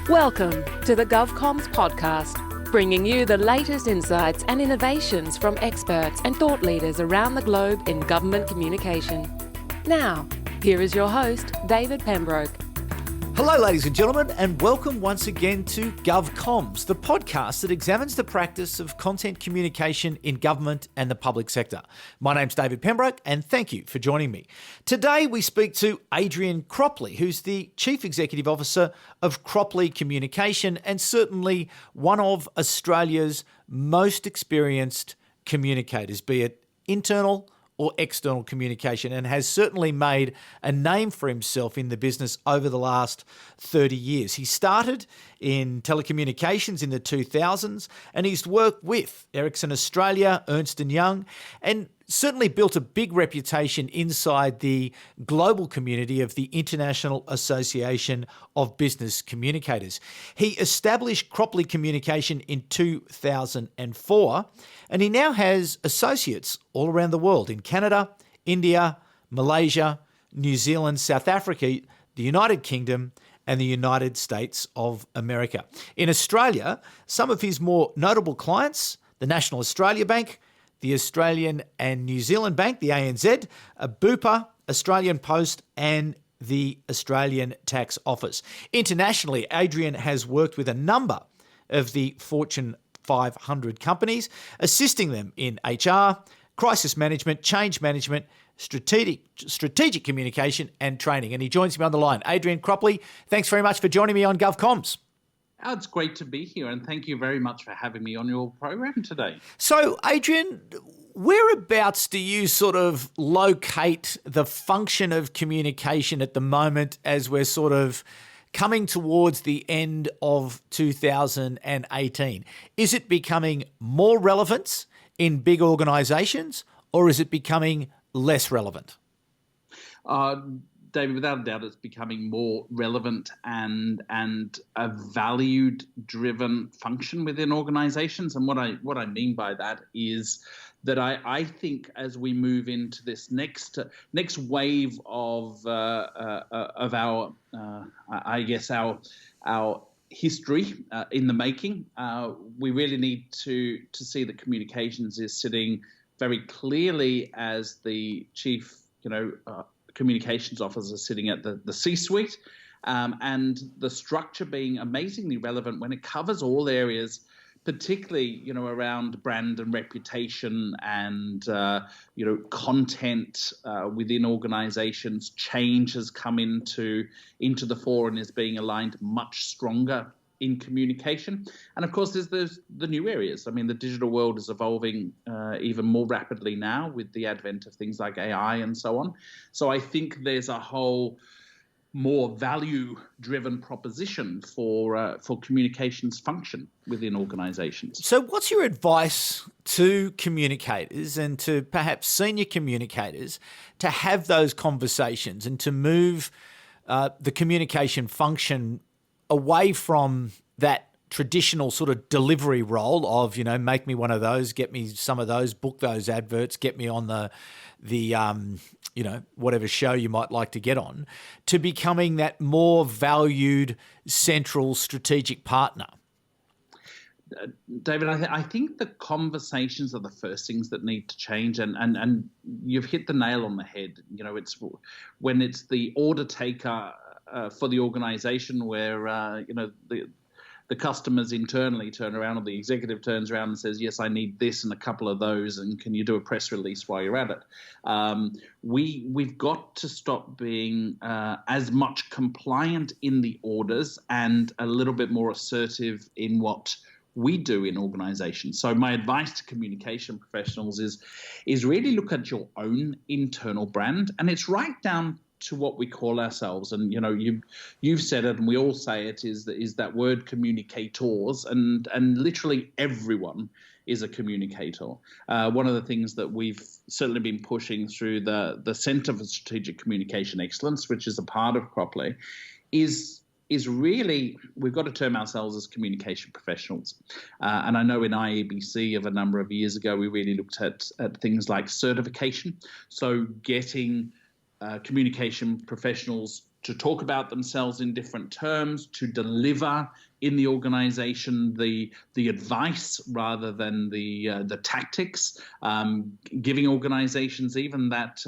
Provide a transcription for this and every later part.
Welcome to the GovComms podcast, bringing you the latest insights and innovations from experts and thought leaders around the globe in government communication. Now, here is your host, David Pembroke. Hello, ladies and gentlemen, and welcome once again to GovComms, the podcast that examines the practice of content communication in government and the public sector. My name's David Pembroke, and thank you for joining me. Today, we speak to Adrian Cropley, who's the Chief Executive Officer of Cropley Communication and certainly one of Australia's most experienced communicators, be it internal or external communication, and has certainly made a name for himself in the business over the last 30 years. He started in telecommunications in the 2000s, and he's worked with Ericsson Australia, Ernst & Young, and certainly built a big reputation inside the global community of the International Association of Business Communicators. He established Cropley Communication in 2004, and he now has associates all around the world in Canada, India, Malaysia, New Zealand, South Africa, the United Kingdom, and the United States of America. In Australia, some of his more notable clients, the National Australia Bank, the Australian and New Zealand Bank, the ANZ, Bupa, Australian Post, and the Australian Tax Office. Internationally, Adrian has worked with a number of the Fortune 500 companies, assisting them in HR, crisis management, change management, strategic communication, and training. And he joins me on the line. Adrian Cropley, thanks very much for joining me on GovComms. Oh, it's great to be here, and thank you very much for having me on your program today. So, Adrian, whereabouts do you sort of locate the function of communication at the moment as we're sort of coming towards the end of 2018? Is it becoming more relevant in big organisations, or is it becoming less relevant? David, without a doubt, it's becoming more relevant and a valued-driven function within organisations. And what I mean by that is that I think as we move into this next wave of our history in the making, we really need to see that communications is sitting very clearly as the chief, communications officer sitting at the C-suite, and the structure being amazingly relevant when it covers all areas, particularly around brand and reputation and content within organizations. Change has come into the fore and is being aligned much stronger in communication. And of course, there's the new areas. I mean, the digital world is evolving even more rapidly now with the advent of things like AI and so on. So I think there's a whole more value-driven proposition for communications function within organizations. So what's your advice to communicators and to perhaps senior communicators to have those conversations and to move the communication function away from that traditional sort of delivery role of, make me one of those, get me some of those, book those adverts, get me on the whatever show you might like to get on, to becoming that more valued central strategic partner? David, I think the conversations are the first things that need to change, and you've hit the nail on the head. It's when it's the order taker for the organization where, the customers internally turn around, or the executive turns around and says, yes, I need this and a couple of those, and can you do a press release while you're at it? We've got to stop being as much compliant in the orders and a little bit more assertive in what we do in organizations. So my advice to communication professionals is really look at your own internal brand, and it's right down to what we call ourselves. And you've said it, and we all say it, is that word communicators, and literally everyone is a communicator. One of the things that we've certainly been pushing through the Centre for Strategic Communication Excellence, which is a part of Cropley, is really, we've got to term ourselves as communication professionals. And I know in IABC of a number of years ago, we really looked at things like certification. So getting communication professionals talk about themselves in different terms, to deliver in the organization the advice rather than the tactics, giving organizations even that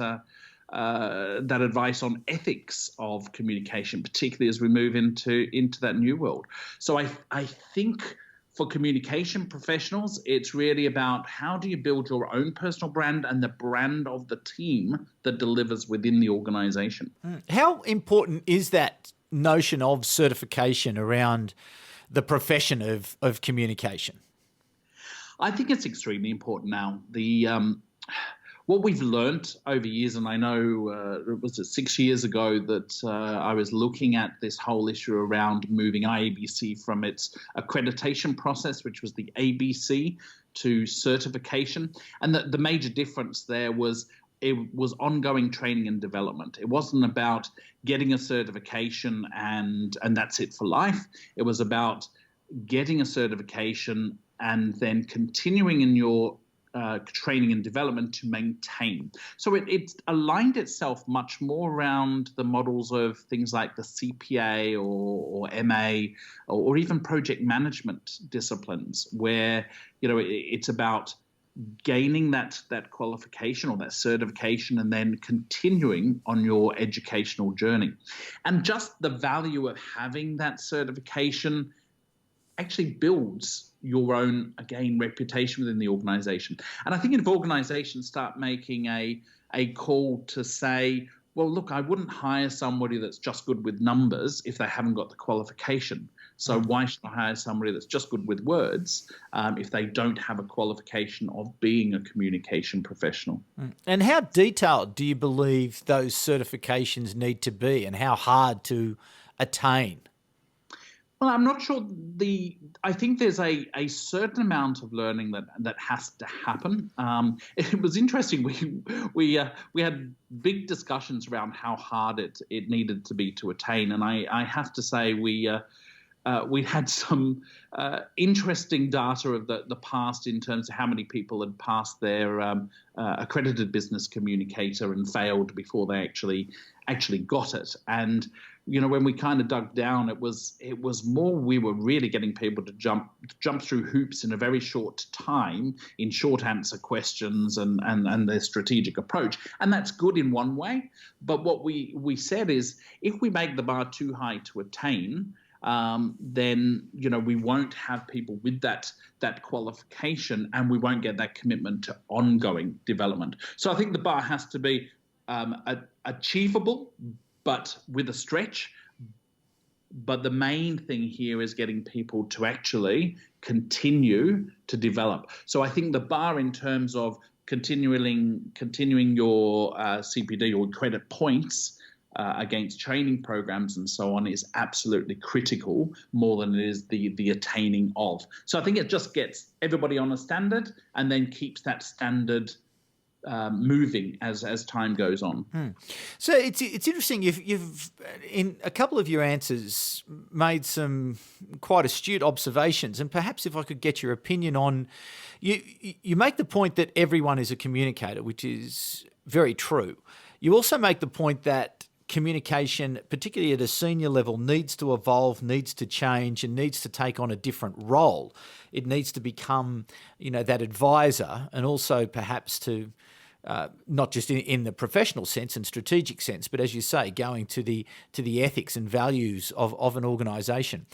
advice on ethics of communication, particularly as we move into that new world. So I think for communication professionals, it's really about how do you build your own personal brand and the brand of the team that delivers within the organization. How important is that notion of certification around the profession of communication? I think it's extremely important now. What we've learnt over years, and I know it was 6 years ago that I was looking at this whole issue around moving IABC from its accreditation process, which was the ABC, to certification. And the major difference there was it was ongoing training and development. It wasn't about getting a certification and that's it for life. It was about getting a certification and then continuing in your training and development to maintain. So it aligned itself much more around the models of things like the CPA or MA or even project management disciplines, where it's about gaining that qualification or that certification and then continuing on your educational journey. And just the value of having that certification actually builds your own, again, reputation within the organization. And I think if organizations start making a call to say, well, look, I wouldn't hire somebody that's just good with numbers if they haven't got the qualification. So why should I hire somebody that's just good with words if they don't have a qualification of being a communication professional? And how detailed do you believe those certifications need to be, and how hard to attain? Well, I'm not sure. I think there's a certain amount of learning that has to happen. It was interesting. We had big discussions around how hard it needed to be to attain, and I have to say we had some interesting data of the past in terms of how many people had passed their accredited business communicator and failed before they actually got it. And when we kind of dug down, it was more we were really getting people to jump through hoops in a very short time in short answer questions and their strategic approach. And that's good in one way. But what we said is if we make the bar too high to attain, then we won't have people with that qualification, and we won't get that commitment to ongoing development. So I think the bar has to be achievable, but with a stretch. But the main thing here is getting people to actually continue to develop. So I think the bar in terms of continuing your CPD or credit points against training programs and so on is absolutely critical, more than it is the attaining of. So I think it just gets everybody on a standard and then keeps that standard moving as time goes on. So it's interesting. You've in a couple of your answers made some quite astute observations, and perhaps if I could get your opinion on, you make the point that everyone is a communicator, which is very true. You also make the point that communication, particularly at a senior level, needs to evolve, needs to change, and needs to take on a different role. It needs to become, that advisor, and also perhaps to not just in the professional sense and strategic sense, but as you say, going to the ethics and values of an organisation.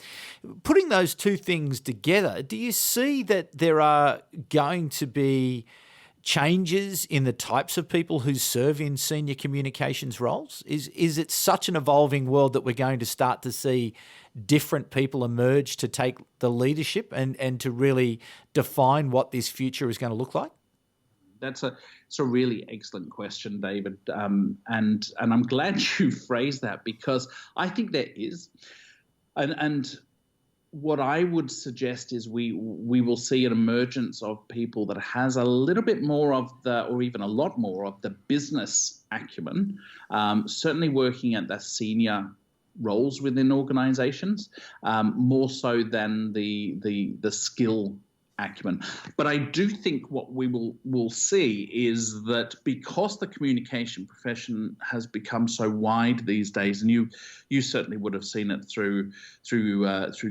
Putting those two things together, do you see that there are going to be changes in the types of people who serve in senior communications roles? Is it such an evolving world that we're going to start to see different people emerge to take the leadership and to really define what this future is going to look like? It's a really excellent question, David, and I'm glad you phrased that, because I think there is, and what I would suggest is we will see an emergence of people that has a little bit more of or even a lot more of the business acumen, certainly working at the senior roles within organizations, more so than the skill acumen. But I do think what we will see is that because the communication profession has become so wide these days, and you certainly would have seen it through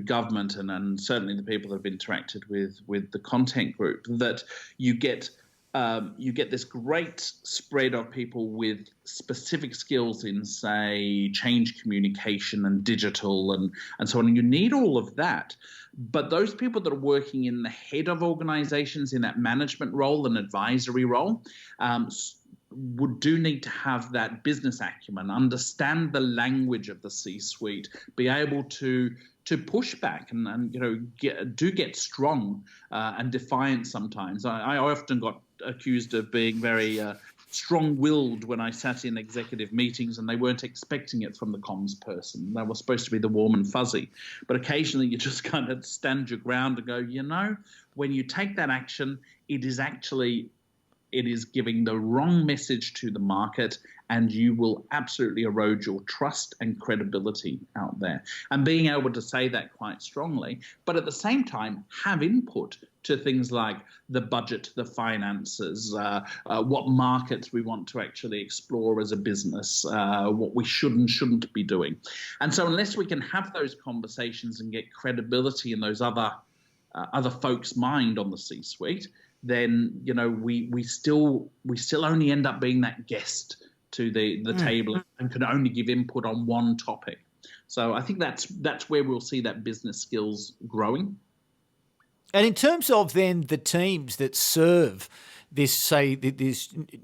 government and certainly the people that have interacted with the content group, that you get this great spread of people with specific skills in, say, change communication and digital and so on. And you need all of that. But those people that are working in the head of organizations in that management role and advisory role do need to have that business acumen, understand the language of the C-suite, be able to push back and get strong and defiant sometimes. I often got accused of being very strong-willed when I sat in executive meetings and they weren't expecting it from the comms person. They were supposed to be the warm and fuzzy. But occasionally you just kind of stand your ground and go, when you take that action, it is giving the wrong message to the market, and you will absolutely erode your trust and credibility out there. And being able to say that quite strongly, but at the same time have input to things like the budget, the finances, what markets we want to actually explore as a business, what we should and shouldn't be doing. And so unless we can have those conversations and get credibility in those other folks' mind on the C-suite, then we still only end up being that guest to the table and can only give input on one topic. So I think that's where we'll see that business skills growing. And in terms of then the teams that serve this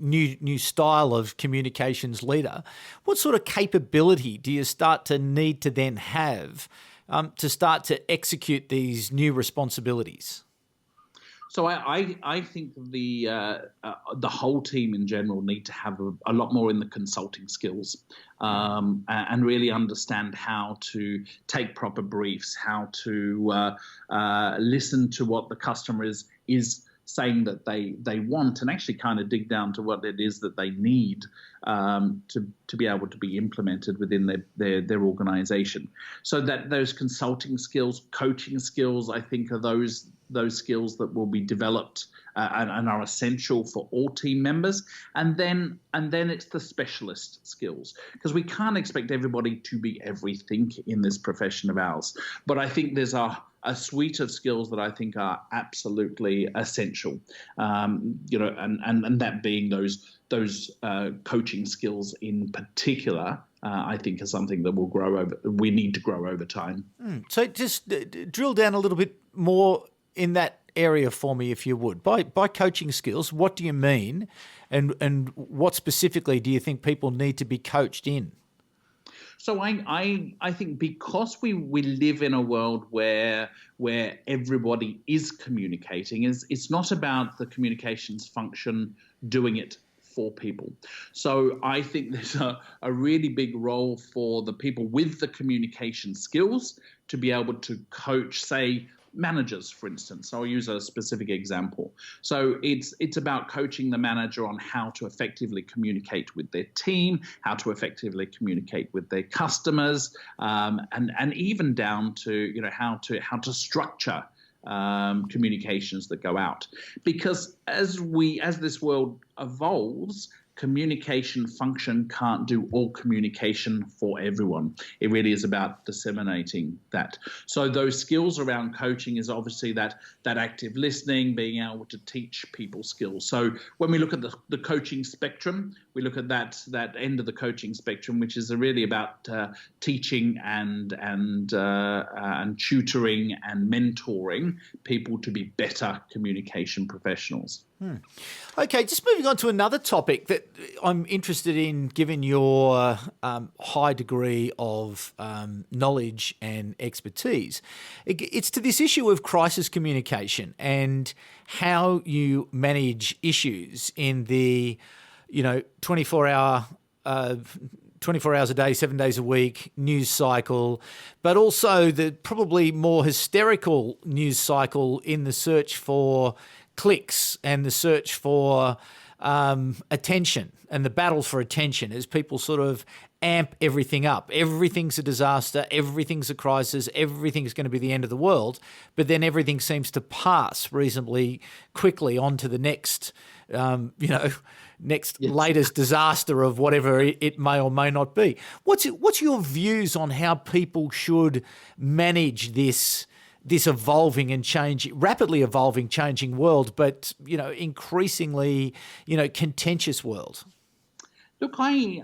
new style of communications leader, what sort of capability do you start to need to then have to start to execute these new responsibilities? So I think the whole team in general need to have a lot more in the consulting skills and really understand how to take proper briefs, how to listen to what the customer is saying that they want, and actually kind of dig down to what it is that they need to be able to be implemented within their organization. So that those consulting skills, coaching skills, I think are those skills that will be developed and are essential for all team members. And then it's the specialist skills, because we can't expect everybody to be everything in this profession of ours. But I think there's a suite of skills that I think are absolutely essential, and that being those coaching skills in particular. I think is something that we need to grow over time. So just drill down a little bit more in that area for me, if you would. By coaching skills, what do you mean, and what specifically do you think people need to be coached in? So I think because we live in a world where everybody is communicating, it's not about the communications function doing it for people. So I think there's a really big role for the people with the communication skills to be able to coach, say, managers, for instance. I'll use a specific example. So it's about coaching the manager on how to effectively communicate with their team, how to effectively communicate with their customers, and even down to how to structure communications that go out. Because as this world evolves, communication function can't do all communication for everyone. It really is about disseminating that. So those skills around coaching is obviously that active listening, being able to teach people skills. So when we look at the coaching spectrum, we look at that end of the coaching spectrum, which is really about teaching and tutoring and mentoring people to be better communication professionals. Okay, just moving on to another topic that I'm interested in, given your high degree of knowledge and expertise. It's to this issue of crisis communication and how you manage issues in the 24 hours a day, 7 days a week news cycle, but also the probably more hysterical news cycle in the search for clicks and the search for attention and the battle for attention as people sort of amp everything up. Everything's a disaster, everything's a crisis, everything's going to be the end of the world, but then everything seems to pass reasonably quickly on to the next, latest disaster of whatever it may or may not be. What's your views on how people should manage this evolving and rapidly evolving, changing world, but increasingly contentious world? Look, I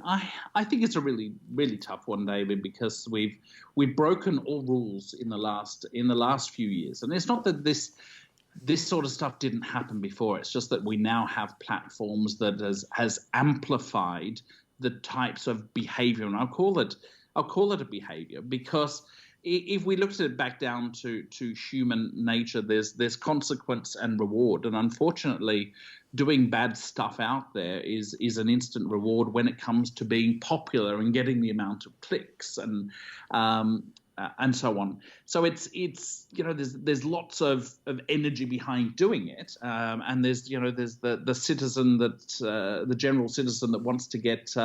think it's a really, really tough one, David, because we've broken all rules in the last few years, and it's not that this sort of stuff didn't happen before. It's just that we now have platforms that has amplified the types of behavior, and I'll call it a behavior, because if we looked at it back down to human nature, there's consequence and reward, and unfortunately, doing bad stuff out there is an instant reward when it comes to being popular and getting the amount of clicks and so on. So it's there's lots of energy behind doing it, and there's the citizen the general citizen that wants to get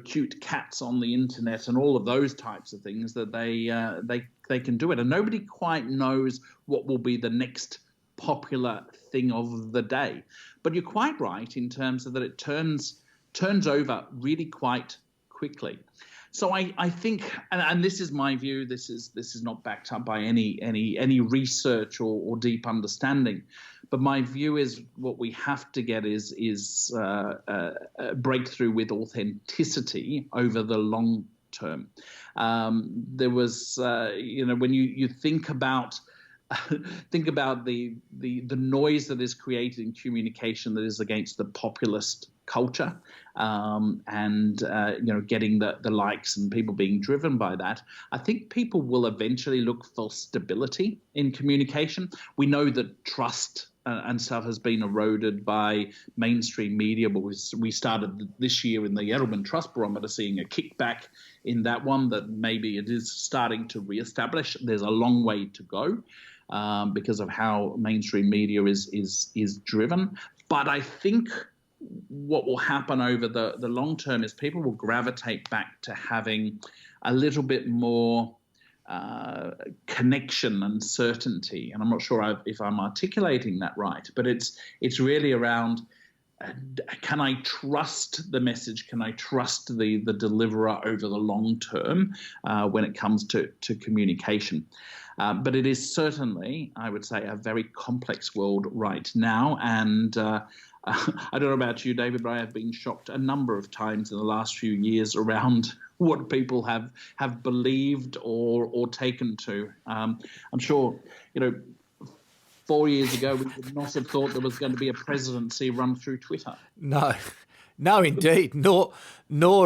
cute cats on the internet and all of those types of things that they can do it, and nobody quite knows what will be the next popular thing of the day. But you're quite right in terms of that it turns over really quite quickly. So I think, and this is my view, this is not backed up by any research or deep understanding, but my view is what we have to get is a breakthrough with authenticity over the long term. There was, when you think about the noise that is created in communication that is against the populist culture, and getting the likes and people being driven by that. I think people will eventually look for stability in communication. We know that trust and stuff has been eroded by mainstream media, but we started this year in the Edelman Trust Barometer seeing a kickback in that one, that maybe it is starting to reestablish. There's a long way to go because of how mainstream media is driven. But I think what will happen over the long term is people will gravitate back to having a little bit more connection and certainty. And I'm not sure if I'm articulating that right, but it's really around, can I trust the message? Can I trust the deliverer over the long term when it comes to communication? But it is certainly, I would say, a very complex world right now. And I don't know about you, David, but I have been shocked a number of times in the last few years around what people have believed or taken to. I'm sure, 4 years ago, we would not have thought there was going to be a presidency run through Twitter. No, indeed. Nor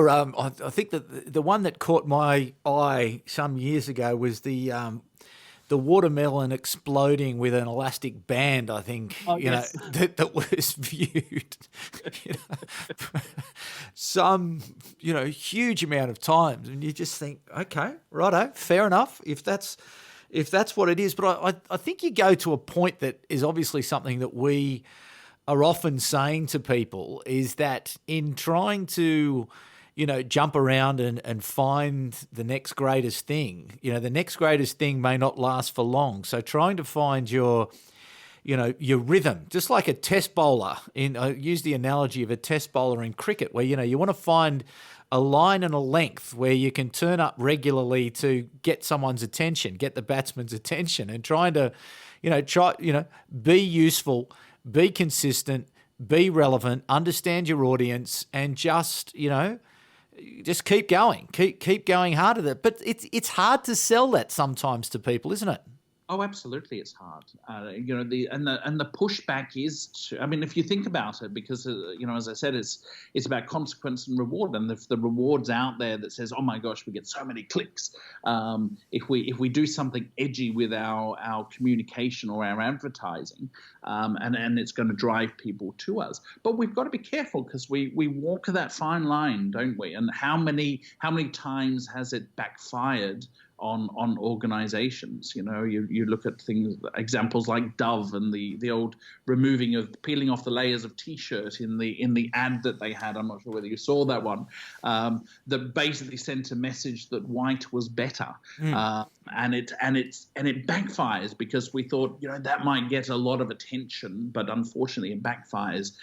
I think that the one that caught my eye some years ago was the watermelon exploding with an elastic band, I think, yes. that was viewed, some, huge amount of times. And you just think, okay, righto, fair enough, if that's what it is. But I think you go to a point that is obviously something that we are often saying to people, is that in trying to jump around and find the next greatest thing, the next greatest thing may not last for long. So trying to find your rhythm, just like a test bowler, I use the analogy of a test bowler in cricket, where, you want to find a line and a length where you can turn up regularly to get someone's attention, get the batsman's attention, and trying to, be useful, be consistent, be relevant, understand your audience, and just keep going, keep going hard at it. But it's hard to sell that sometimes to people, isn't it? Oh, absolutely, it's hard. The pushback is, if you think about it, because as I said, it's about consequence and reward. And if the reward's out there that says, oh my gosh, we get so many clicks, if we do something edgy with our communication or our advertising, and it's going to drive people to us. But we've got to be careful, because we walk that fine line, don't we? And how many times has it backfired on organizations. You look at examples like Dove and the old peeling off the layers of T-shirt in the ad that they had. I'm not sure whether you saw that one, that basically sent a message that white was better, and it backfires, because we thought that might get a lot of attention, but unfortunately it backfires.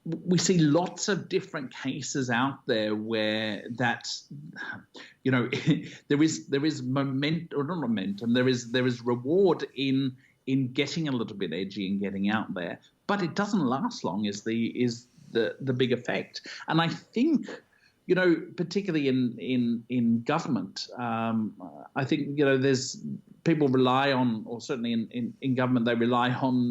We see lots of different cases out there where there is momentum, there is reward in getting a little bit edgy and getting out there, but it doesn't last long. Is the big effect. And I think particularly in government, I think there's people rely on, or certainly in government they rely on.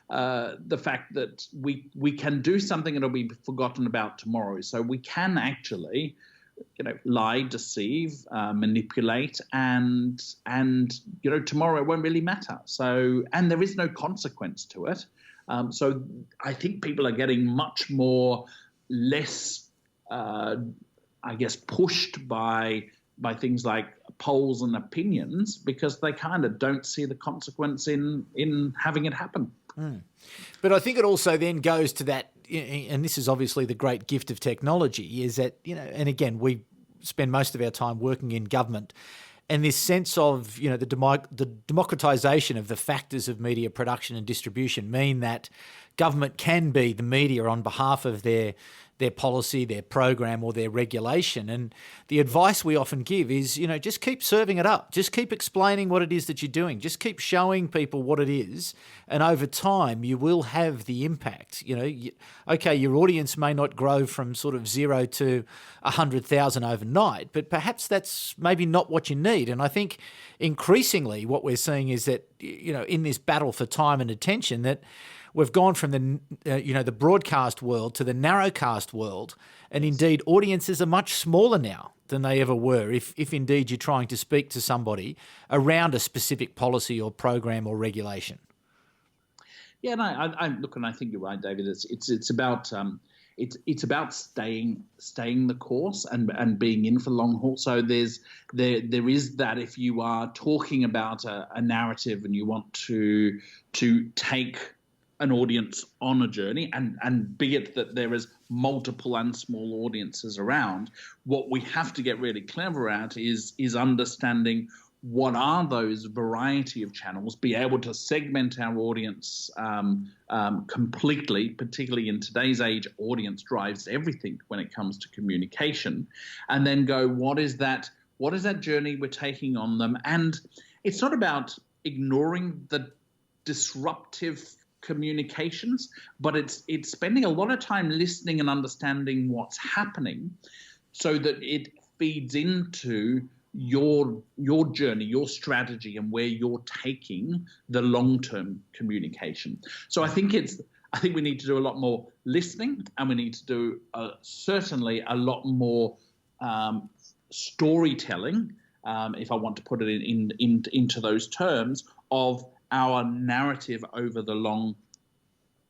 The fact that we can do something and it'll be forgotten about tomorrow. So we can actually, lie, deceive, manipulate, and tomorrow it won't really matter. So, and there is no consequence to it. So I think people are getting much less, pushed by things like polls and opinions, because they kind of don't see the consequence in having it happen. But I think it also then goes to that, and this is obviously the great gift of technology, is that, and again, we spend most of our time working in government, and this sense of, the democratisation of the factors of media production and distribution mean that government can be the media on behalf of their policy, their program, or their regulation. And the advice we often give is, just keep serving it up. Just keep explaining what it is that you're doing. Just keep showing people what it is. And over time, you will have the impact. Okay, your audience may not grow from sort of 0 to 100,000 overnight, but perhaps that's maybe not what you need. And I think increasingly what we're seeing is that, in this battle for time and attention, that we've gone from the broadcast world to the narrowcast world, and indeed audiences are much smaller now than they ever were, if indeed you're trying to speak to somebody around a specific policy or program or regulation. Yeah, and I think you're right, David. It's about staying the course and being in for the long haul. So there is that, if you are talking about a narrative and you want to take an audience on a journey, and be it that there is multiple and small audiences around, what we have to get really clever at is understanding what are those variety of channels, be able to segment our audience completely, particularly in today's age. Audience drives everything when it comes to communication, and then go, what is that journey we're taking on them? And it's not about ignoring the disruptive communications, but it's spending a lot of time listening and understanding what's happening, so that it feeds into your journey, your strategy, and where you're taking the long-term communication. So I think we need to do a lot more listening, and we need to do certainly a lot more storytelling, if I want to put it into those terms, of our narrative over the long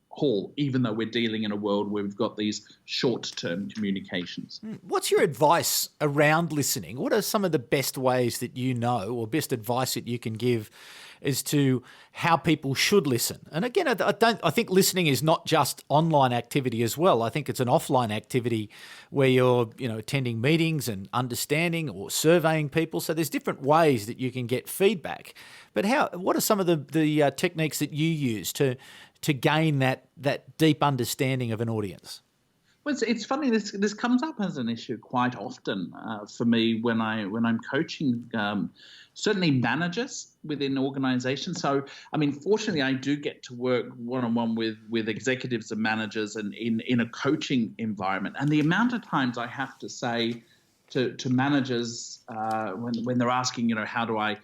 haul, even though we're dealing in a world where we've got these short-term communications. What's your advice around listening? What are some of the best ways that or best advice that you can give as to how people should listen? And again, I think listening is not just online activity as well. I think it's an offline activity where you're, attending meetings and understanding or surveying people. So there's different ways that you can get feedback. But what are some of the techniques that you use to gain that deep understanding of an audience? Well, it's funny. This comes up as an issue quite often for me when I'm coaching, certainly managers within organisations. So, fortunately, I do get to work one-on-one with executives and managers, and in a coaching environment. And the amount of times I have to say to managers when they're asking, how do I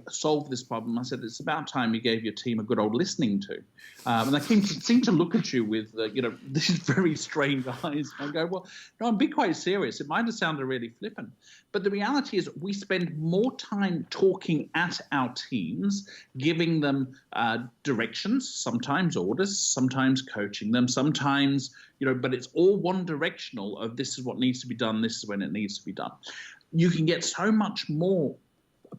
solve this problem? I said, it's about time you gave your team a good old listening to. And they seem to look at you with, this is very strained eyes. And I go, well, no, I'm being quite serious. It might have sounded really flippant, but the reality is we spend more time talking at our teams, giving them directions, sometimes orders, sometimes coaching them, sometimes, but it's all one directional of this is what needs to be done, this is when it needs to be done. you can get so much more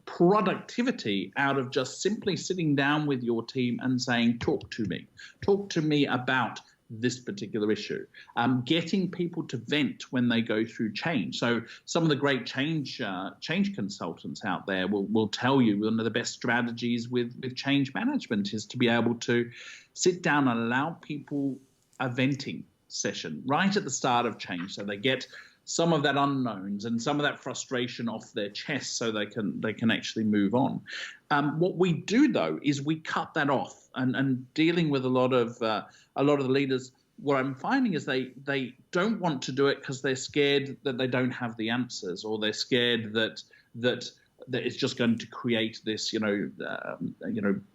productivity out of just simply sitting down with your team and saying, talk to me about this particular issue, getting people to vent when they go through change. So some of the great change consultants out there will tell you one of the best strategies with change management is to be able to sit down and allow people a venting session right at the start of change, so they get some of that unknowns and some of that frustration off their chest, so they can actually move on. What we do though is we cut that off, and dealing with a lot of the leaders, what I'm finding is they don't want to do it because they're scared that they don't have the answers, or they're scared that it's just going to create this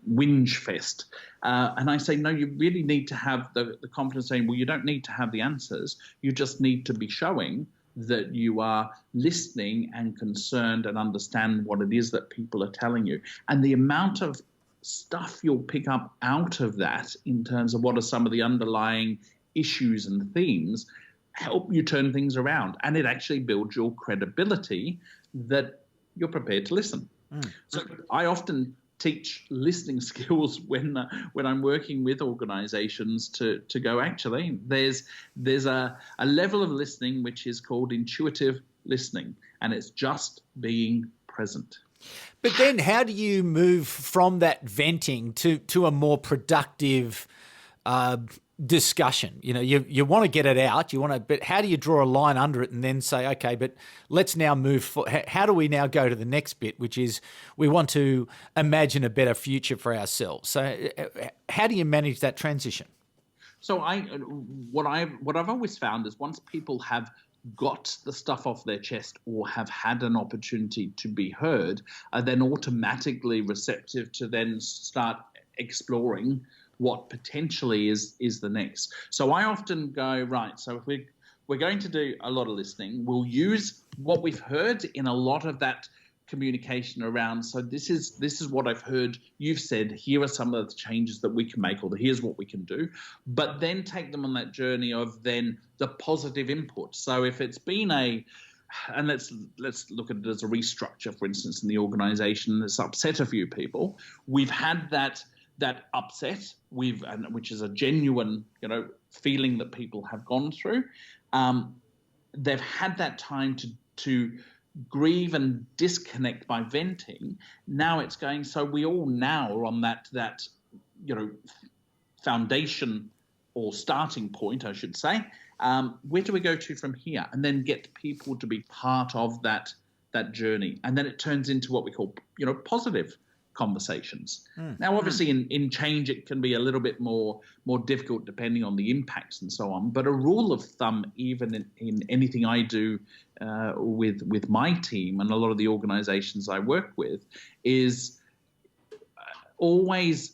whinge fest. And I say, no, you really need to have the confidence saying, well, you don't need to have the answers. You just need to be showing that you are listening and concerned and understand what it is that people are telling you. And the amount of stuff you'll pick up out of that in terms of what are some of the underlying issues and themes help you turn things around. And it actually builds your credibility that you're prepared to listen. So I often teach listening skills when I'm working with organizations to go, actually, there's a level of listening which is called intuitive listening, and it's just being present. But then how do you move from that venting to a more productive discussion? You want to get it out, but how do you draw a line under it and then say, okay, but let's now move how do we now go to the next bit, which is we want to imagine a better future for ourselves? So how do you manage that transition? So what I've always found is once people have got the stuff off their chest or have had an opportunity to be heard, are then automatically receptive to then start exploring what potentially is the next. So I often go, right, so if we're going to do a lot of listening, we'll use what we've heard in a lot of that communication around, so this is what I've heard you've said, here are some of the changes that we can make, or here's what we can do, but then take them on that journey of then the positive input. So if it's been and let's look at it as a restructure, for instance, in the organization that's upset a few people, we've had that upset, which is a genuine feeling that people have gone through. They've had that time to grieve and disconnect by venting. Now it's going, so we all now are on that foundation or starting point, I should say. Where do we go to from here? And then get people to be part of that journey. And then it turns into what we call positive conversations. Now, obviously, in change, it can be a little bit more difficult depending on the impacts and so on. But a rule of thumb, even in anything I do with my team and a lot of the organizations I work with, is always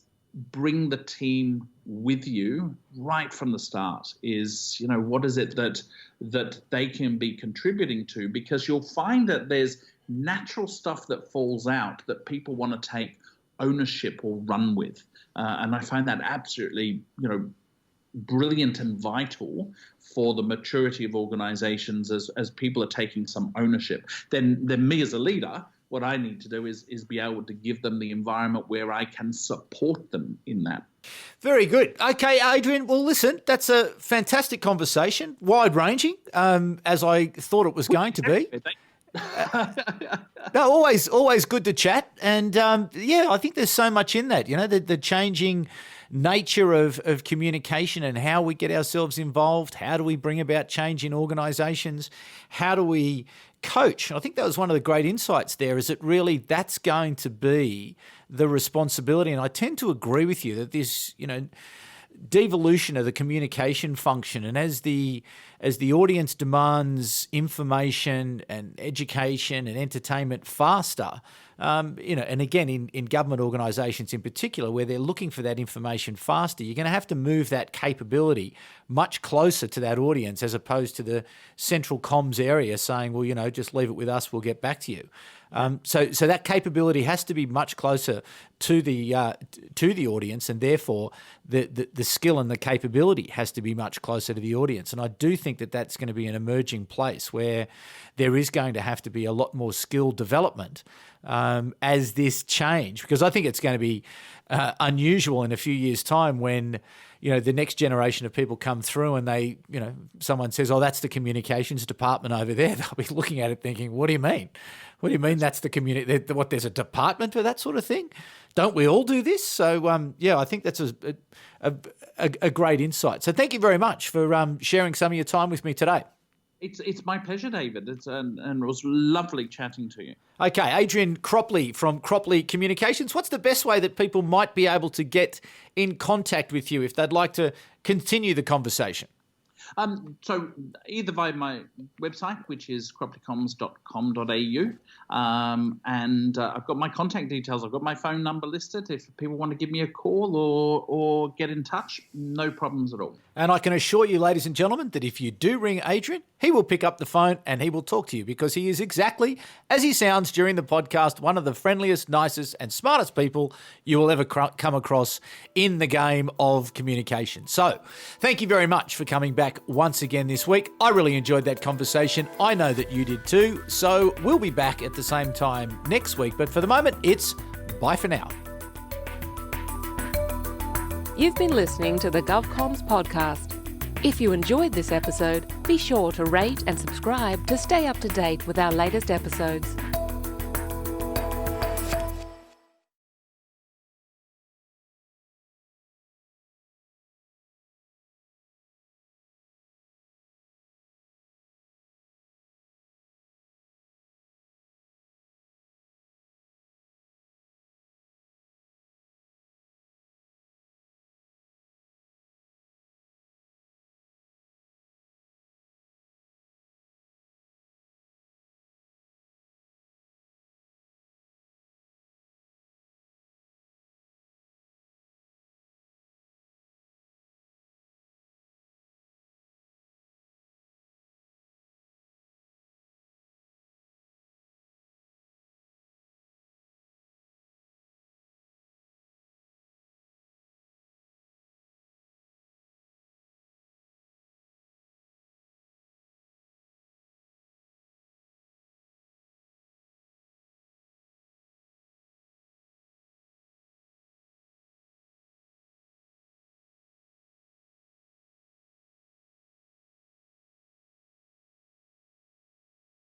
bring the team with you right from the start. Is what is it that they can be contributing to? Because you'll find that there's natural stuff that falls out that people want to take ownership or run with. And I find that absolutely, brilliant and vital for the maturity of organizations as people are taking some ownership. Then me as a leader, what I need to do is be able to give them the environment where I can support them in that. Very good. Okay, Adrian, well, listen, that's a fantastic conversation, wide-ranging, as I thought it was going to be. No, always good to chat, and I think there's so much in that. The changing nature of communication and how we get ourselves involved. How do we bring about change in organisations? How do we coach? I think that was one of the great insights there. Is it really that's going to be the responsibility? And I tend to agree with you that this, devolution of the communication function, and as the audience demands information and education and entertainment faster, and again in government organisations in particular, where they're looking for that information faster, you're going to have to move that capability much closer to that audience, as opposed to the central comms area saying, well, just leave it with us, we'll get back to you. So that capability has to be much closer to the audience, and therefore the skill and the capability has to be much closer to the audience. And I do think think that that's going to be an emerging place where there is going to have to be a lot more skill development as this change, because I think it's going to be unusual in a few years' time when, the next generation of people come through and they, someone says, oh, that's the communications department over there. They'll be looking at it thinking, what do you mean? What do you mean that's the what, there's a department for that sort of thing? Don't we all do this? So, I think that's a great insight. So thank you very much for sharing some of your time with me today. It's my pleasure, David. And it was lovely chatting to you. Okay, Adrian Cropley from Cropley Communications. What's the best way that people might be able to get in contact with you if they'd like to continue the conversation? So either via my website, which is croplycoms.com.au, and I've got my contact details. I've got my phone number listed. If people want to give me a call or get in touch, no problems at all. And I can assure you, ladies and gentlemen, that if you do ring Adrian, he will pick up the phone and he will talk to you, because he is exactly as he sounds during the podcast, one of the friendliest, nicest and smartest people you will ever come across in the game of communication. So thank you very much for coming back once again this week. I really enjoyed that conversation. I know that you did too. So we'll be back at the same time next week. But for the moment, it's bye for now. You've been listening to the GovComms podcast. If you enjoyed this episode, be sure to rate and subscribe to stay up to date with our latest episodes.